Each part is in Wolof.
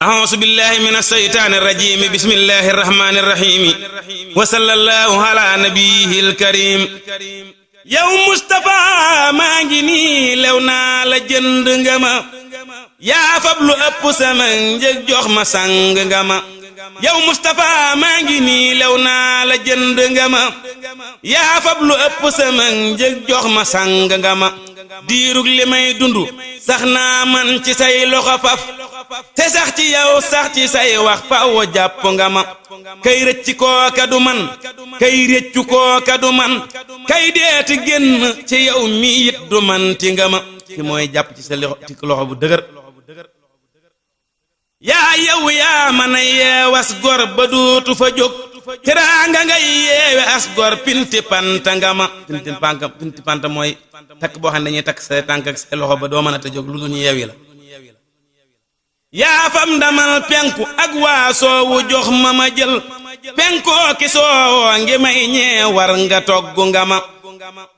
أعوذ بالله من الشيطان الرجيم بسم الله الرحمن الرحيم وصلى الله على نبيه الكريم yow Mustapha maa ngi nii lew naa la jënd nga ma yaa fab lu ëpp sama njëg jox ma sang nga ma yow Mustapha maa ngi nii lew naa la jënd nga ma yaa fab lu ëpp sama njëg jox ma sang nga ma diirug li may dund sax naa man ci say loxo faf te sax ci yow sax ci say wax faw jàpp nga ma kay rëcc kooka du man kay rëccu kooka du man kay deeti génn ci yow mi it du man ti nga ma ci mooy jàpp ci sa loxo bu dëgër yaa yow yaa mën a yeewas gor ba duutu fa jóg teraanga ngay yeewe as gor pinti panta nga ma pinti panta mooy takk boo xam ne dañuy takk sa tànk ak sa loxo ba doo mën a ta jóg lu ñu yeewi la yaa fam ndamal penku ak waa soowu jox ma ma jël penkoo ki soowoo ngi may ñee war nga togg nga ma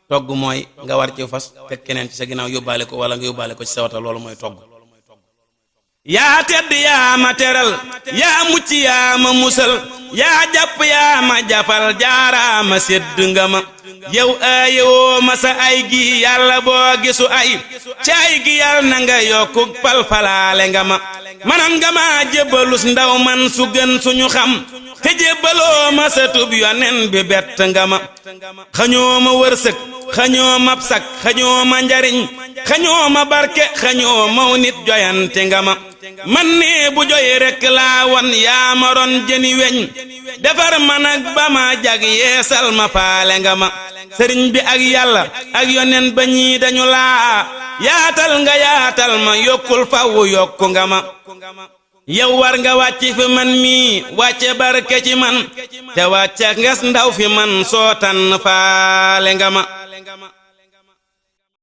togg mooy nga war ci fas teg keneen ci sa ginnaaw yóbbaale ko wala nga yóbbaale ko ci sa wata loolu mooy togg yaa tedd yaa ma teral yaa mucc yaa ma musal yaa jàpp yaa ma jàppal jaaraama sedd nga ma yow aayewoo ma sa ay gi yàlla boo gisu ay ci ay gi yàlla na nga yokku palfalaale nga ma manan nga ma jébbalus ndaw man su gën suñu xam te jébbaloo ma sa tub yonen bi bett nga ma xañoo ma wërsëg xañoo ma sak xañoo ma njariñ xañoo ma barke xañoo maw nit joyante nga ma man nee bu joy rekk laa won yaa ma ron jëni weñ defar ma nag ba ma jag yeesal ma faale nga ma sëriñ bi ak yàlla ak yonen ba ñii dañu laa yaatal ma yokkul faw yokku nga ma yow war nga wàcc fi man mii wàcce barke ci man te wàcce nges ndaw fi man soo tànn faale nga ma